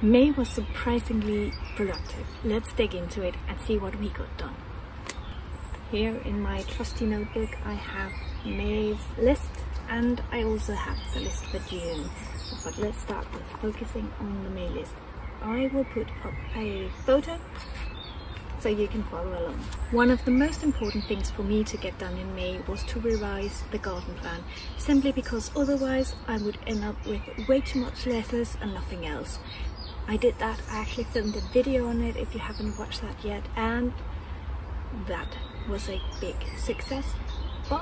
May was surprisingly productive. Let's dig into it and see what we got done. Here in my trusty notebook I have May's list, and I also have the list for June. But let's start with focusing on the May list. I will put up a photo so you can follow along. One of the most important things for me to get done in May was to revise the garden plan, simply because otherwise I would end up with way too much letters and nothing else. I did that. I actually filmed a video on it if you haven't watched that yet, and that was a big success. But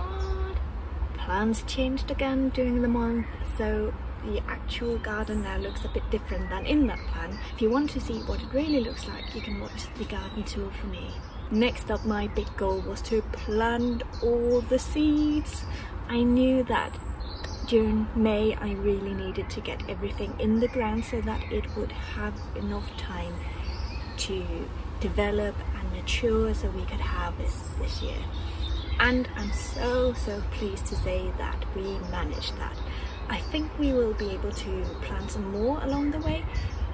plans changed again during the month, so the actual garden now looks a bit different than in that plan. If you want to see what it really looks like, you can watch the garden tour for me. Next up, my big goal was to plant all the seeds. I knew that during May I really needed to get everything in the ground so that it would have enough time to develop and mature so we could harvest this year. And I'm so pleased to say that we managed that. I think we will be able to plant some more along the way,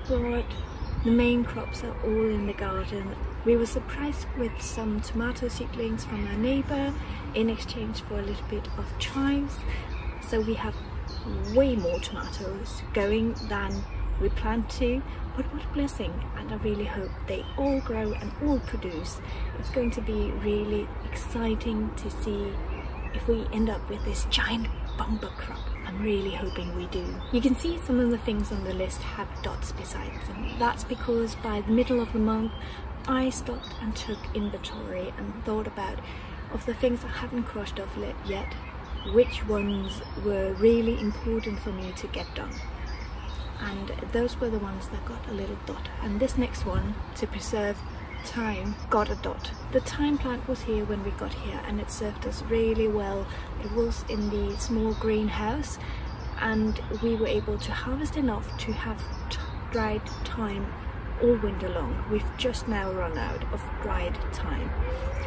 but the main crops are all in the garden. We were surprised with some tomato seedlings from our neighbour in exchange for a little bit of chives, so we have way more tomatoes going than we planned to. But what a blessing, and I really hope they all grow and all produce. It's going to be really exciting to see if we end up with this giant bumper crop. I'm really hoping we do. You can see some of the things on the list have dots beside them. That's because by the middle of the month I stopped and took inventory and thought about of the things I haven't crossed off yet, which ones were really important for me to get done. And those were the ones that got a little dot, and this next one, to preserve time, got a dot. The thyme plant was here when we got here and it served us really well. It was in the small greenhouse and we were able to harvest enough to have dried thyme all winter long. We've just now run out of dried thyme,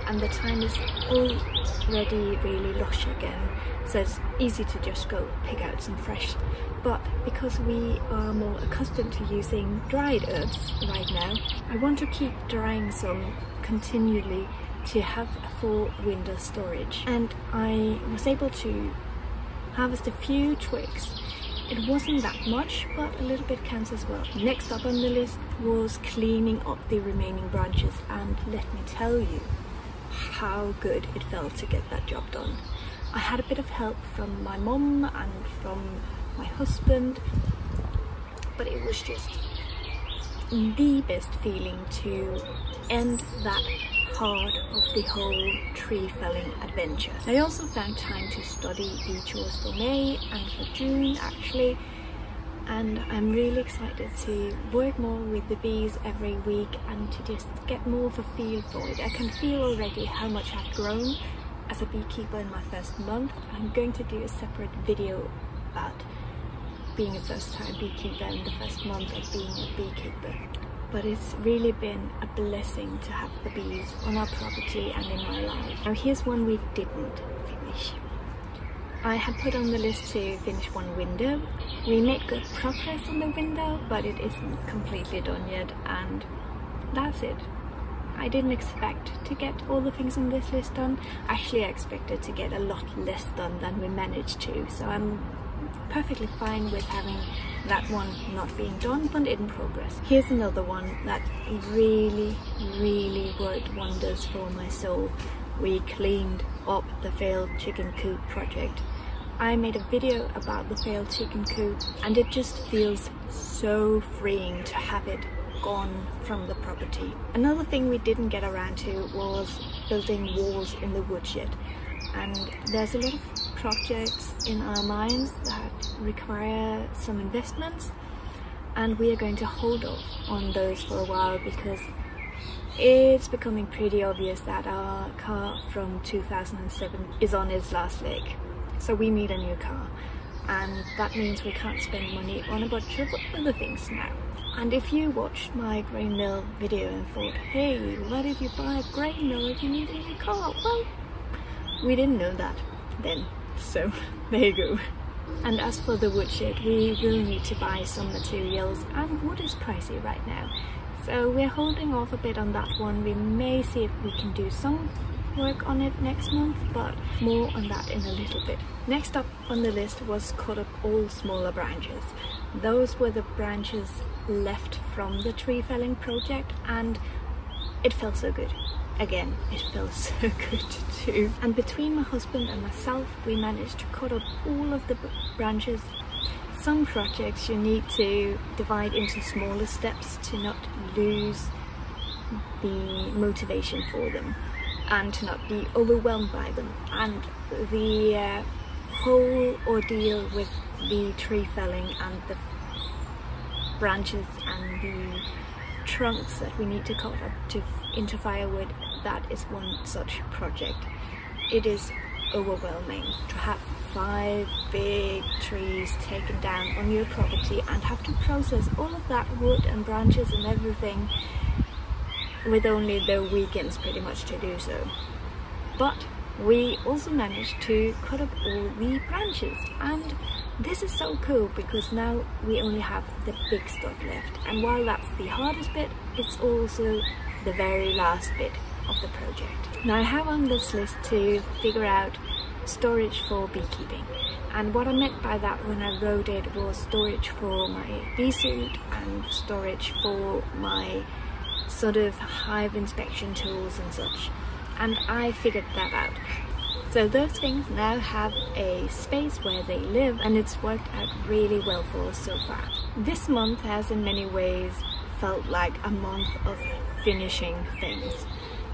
and the thyme is already really lush again, so it's easy to just go pick out some fresh. But because we are more accustomed to using dried herbs right now, I want to keep drying some continually to have for winter storage. And I was able to harvest a few twigs. It wasn't that much, but a little bit counts as well. Next up on the list was cleaning up the remaining branches, and let me tell you how good it felt to get that job done. I had a bit of help from my mum and from my husband, but it was just the best feeling to end that part of the whole tree felling adventure. I also found time to study the chores for May and for June actually, and I'm really excited to work more with the bees every week and to just get more of a feel for it. I can feel already how much I've grown as a beekeeper in my first month. I'm going to do a separate video about being a first-time beekeeper in the first month of being a beekeeper. But it's really been a blessing to have the bees on our property and in my life. Now here's one we didn't finish. I had put on the list to finish one window. We made good progress on the window, but it isn't completely done yet, and that's it. I didn't expect to get all the things on this list done. Actually, I expected to get a lot less done than we managed to, so I'm perfectly fine with having that one not being done but in progress. Here's another one that really worked wonders for my soul. We cleaned up the failed chicken coop project. I made a video about the failed chicken coop, and it just feels so freeing to have it gone from the property. Another thing we didn't get around to was building walls in the woodshed, and there's a lot of projects in our minds that require some investments, and we are going to hold off on those for a while because it's becoming pretty obvious that our car from 2007 is on its last leg, so we need a new car, and that means we can't spend money on a bunch of other things now. And if you watched my grain mill video and thought, hey, why did you buy a grain mill if you need a new car? Well, we didn't know that then, so there you go. And as for the woodshed, we will need to buy some materials, and wood is pricey right now. So we're holding off a bit on that one. We may see if we can do some work on it next month, but more on that in a little bit. Next up on the list was cut up all smaller branches. Those were the branches left from the tree felling project, and it felt so good. Again, it felt so good to do. And between my husband and myself, we managed to cut up all of the branches. Some projects you need to divide into smaller steps to not lose the motivation for them and to not be overwhelmed by them. And the whole ordeal with the tree felling and the branches and the trunks that we need to cut up into firewood, that is one such project. It is overwhelming to have 5 big trees taken down on your property and have to process all of that wood and branches and everything with only the weekends pretty much to do so. But we also managed to cut up all the branches, and this is so cool because now we only have the big stuff left, and while that's the hardest bit, it's also the very last bit of the project. Now I have on this list to figure out storage for beekeeping, and what I meant by that when I wrote it was storage for my bee suit and storage for my sort of hive inspection tools and such, and I figured that out. So those things now have a space where they live, and it's worked out really well for us so far. This month has in many ways felt like a month of finishing things.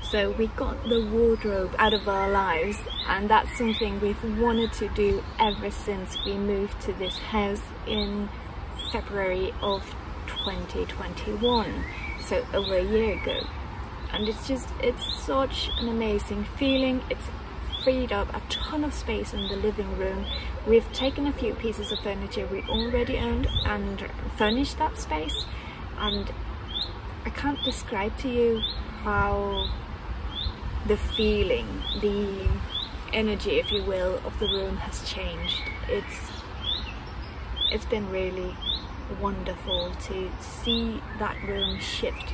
So we got the wardrobe out of our lives, and that's something we've wanted to do ever since we moved to this house in February of 2021, so over a year ago. And it's such an amazing feeling. It's freed up a ton of space in the living room. We've taken a few pieces of furniture we already owned and furnished that space, and I can't describe to you how the feeling, the energy, if you will, of the room has changed. It's been really wonderful to see that room shift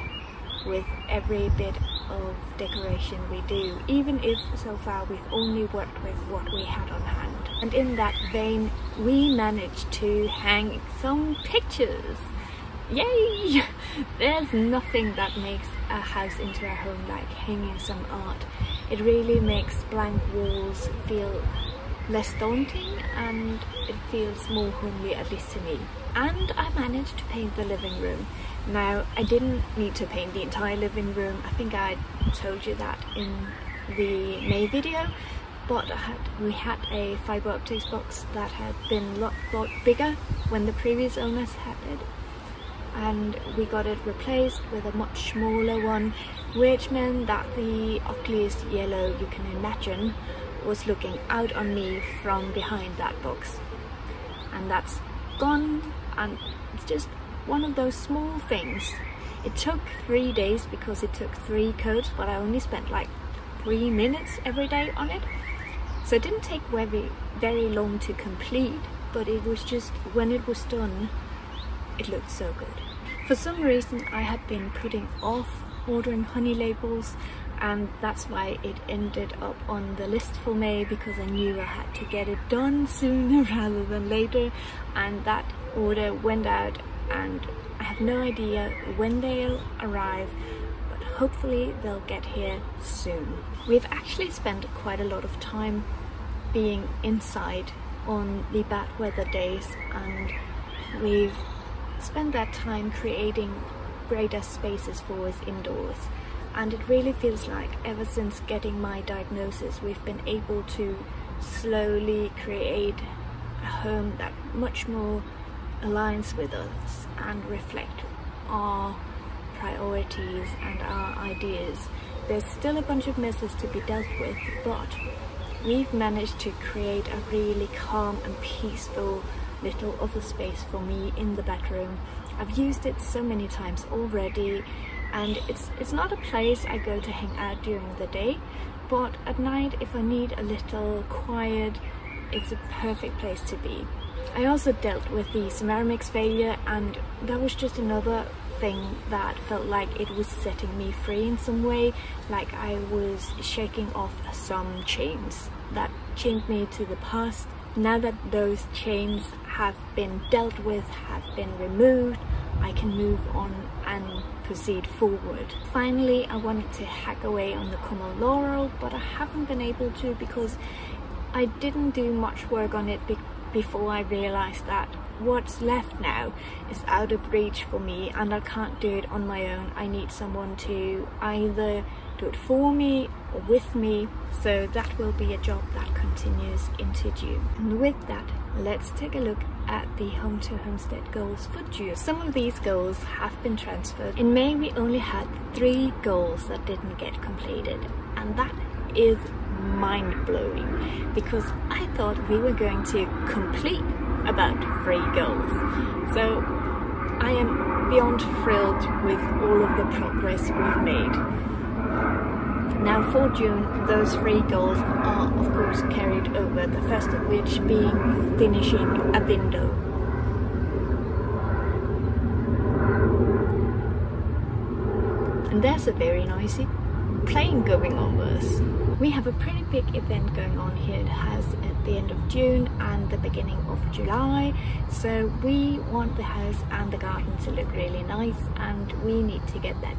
with every bit of decoration we do, even if so far we've only worked with what we had on hand. And in that vein, we managed to hang some pictures. Yay! There's nothing that makes a house into a home like hanging some art. It really makes blank walls feel less daunting, and it feels more homely, at least to me. And I managed to paint the living room. Now, I didn't need to paint the entire living room. I think I told you that in the May video, but we had a fibre optics box that had been a lot bigger when the previous owners had it, and we got it replaced with a much smaller one, which meant that the ugliest yellow you can imagine was looking out on me from behind that box. And that's gone, and it's just one of those small things. It took 3 days because it took 3 coats, but I only spent like 3 minutes every day on it. So it didn't take very long to complete, but it was just, when it was done, it looked so good. For some reason I had been putting off ordering honey labels, and that's why it ended up on the list for May, because I knew I had to get it done sooner rather than later, and that order went out, and I have no idea when they'll arrive, but hopefully they'll get here soon. We've actually spent quite a lot of time being inside on the bad weather days, and we've spent that time creating greater spaces for us indoors. And it really feels like ever since getting my diagnosis, we've been able to slowly create a home that much more aligns with us and reflect our priorities and our ideas. There's still a bunch of messes to be dealt with, but we've managed to create a really calm and peaceful little office space for me in the bedroom. I've used it so many times already, and it's not a place I go to hang out during the day, but at night if I need a little quiet, it's a perfect place to be. I also dealt with the ceramics failure, and that was just another thing that felt like it was setting me free in some way, like I was shaking off some chains that chained me to the past. Now that those chains have been dealt with, have been removed, I can move on and proceed forward. Finally, I wanted to hack away on the common Laurel, but I haven't been able to because I didn't do much work on it before I realized that what's left now is out of reach for me, and I can't do it on my own. I need someone to either do it for me or with me, so that will be a job that continues into June. And with that, let's take a look at the Home to Homestead goals for June. Some of these goals have been transferred. In May we only had 3 goals that didn't get completed, and that is mind-blowing because I thought we were going to complete about 3 goals. So I am beyond thrilled with all of the progress we've made. Now for June, those 3 goals are of course carried over, the first of which being finishing a window. And there's a very noisy plane going over us. We have a pretty big event going on here. It has at the end of June and the beginning of July, so we want the house and the garden to look really nice, and we need to get that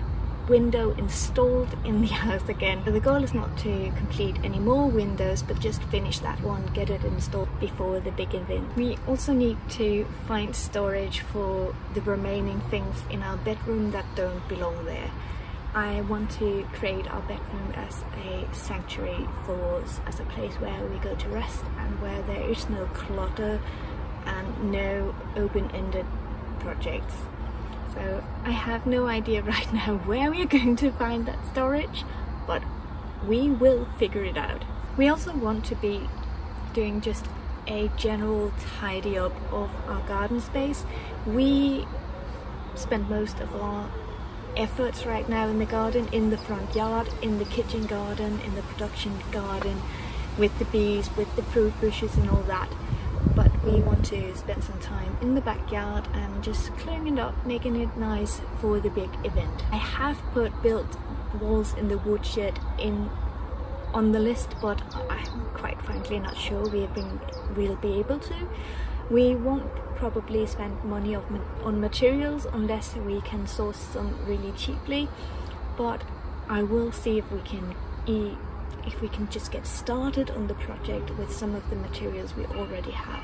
window installed in the house again. So the goal is not to complete any more windows, but just finish that one, get it installed before the big event. We also need to find storage for the remaining things in our bedroom that don't belong there. I want to create our bedroom as a sanctuary for us, as a place where we go to rest and where there is no clutter and no open-ended projects. So I have no idea right now where we are going to find that storage, but we will figure it out. We also want to be doing just a general tidy up of our garden space. We spend most of our efforts right now in the garden, in the front yard, in the kitchen garden, in the production garden, with the bees, with the fruit bushes and all that. But we want to spend some time in the backyard and just cleaning it up, making it nice for the big event. I have built walls in the woodshed on the list, but I'm quite frankly not sure we'll be able to. We won't probably spend money on materials unless we can source some really cheaply, but I will see if we can just get started on the project with some of the materials we already have.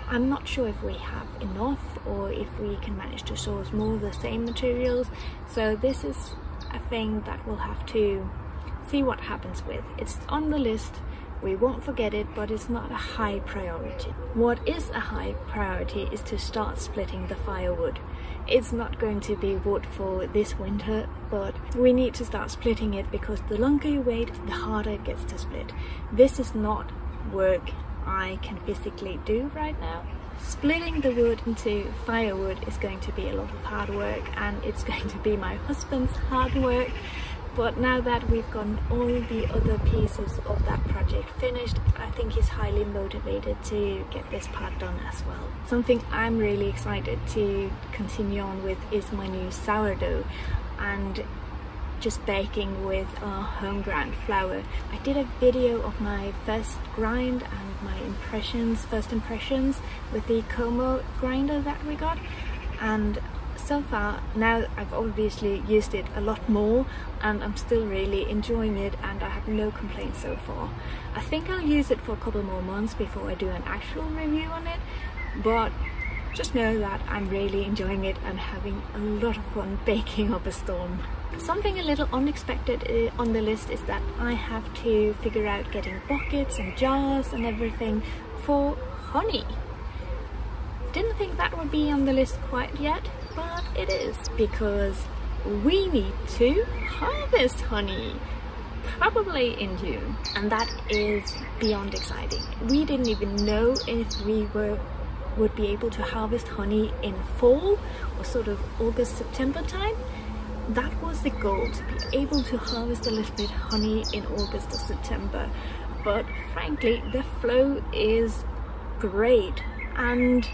I'm not sure if we have enough or if we can manage to source more of the same materials, so this is a thing that we'll have to see what happens with. It's on the list. We won't forget it, but it's not a high priority. What is a high priority is to start splitting the firewood. It's not going to be wood for this winter, but we need to start splitting it because the longer you wait, the harder it gets to split. This is not work I can physically do right now. Splitting the wood into firewood is going to be a lot of hard work, and it's going to be my husband's hard work. But now that we've gotten all the other pieces of that project finished, I think he's highly motivated to get this part done as well. Something I'm really excited to continue on with is my new sourdough and just baking with home ground flour. I did a video of my first grind and my first impressions with the Como grinder that we got, and so far now I've obviously used it a lot more and I'm still really enjoying it, and I have no complaints so far. I think I'll use it for a couple more months before I do an actual review on it, but just know that I'm really enjoying it and having a lot of fun baking up a storm. Something a little unexpected on the list is that I have to figure out getting buckets and jars and everything for honey. Didn't think that would be on the list quite yet, but it is, because we need to harvest honey, probably in June, and that is beyond exciting. We didn't even know if we would be able to harvest honey in fall or sort of August, September time. That was the goal, to be able to harvest a little bit honey in August or September, but frankly the flow is great and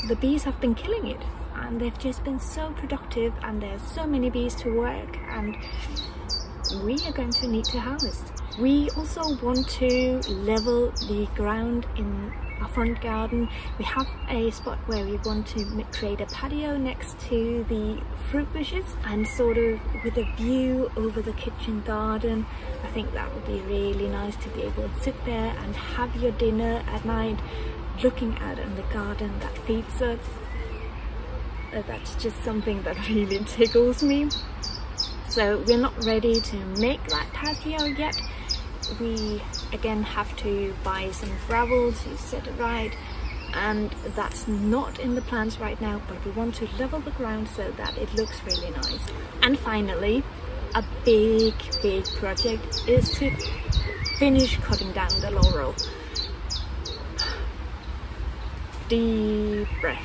the bees have been killing it, and they've just been so productive, and there's so many bees to work, and we are going to need to harvest. We also want to level the ground in our front garden. We have a spot where we want to create a patio next to the fruit bushes, and sort of with a view over the kitchen garden. I think that would be really nice to be able to sit there and have your dinner at night looking out in the garden that feeds us. That's just something that really tickles me. So we're not ready to make that patio yet. We again have to buy some gravel to set it right, and that's not in the plans right now, but we want to level the ground so that it looks really nice. And finally, a big project is to finish cutting down the laurel. Deep breath.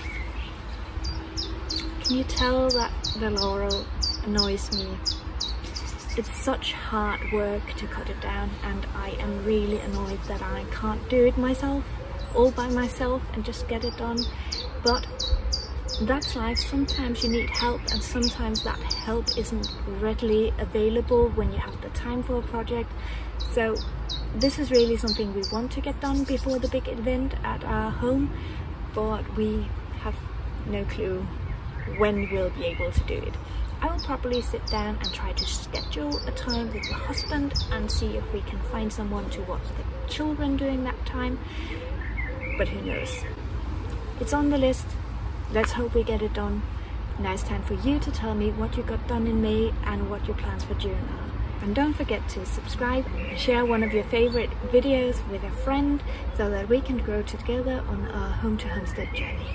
Can you tell that the laurel annoys me? It's such hard work to cut it down, and I am really annoyed that I can't do it myself, all by myself, and just get it done. But that's life. Sometimes you need help, and sometimes that help isn't readily available when you have the time for a project. So this is really something we want to get done before the big event at our home, but we have no clue when we'll be able to do it. I will probably sit down and try to schedule a time with my husband and see if we can find someone to watch the children during that time, but who knows. It's on the list. Let's hope we get it done. Now it's time for you to tell me what you got done in May and what your plans for June are. And don't forget to subscribe and share one of your favorite videos with a friend so that we can grow together on our home to homestead journey.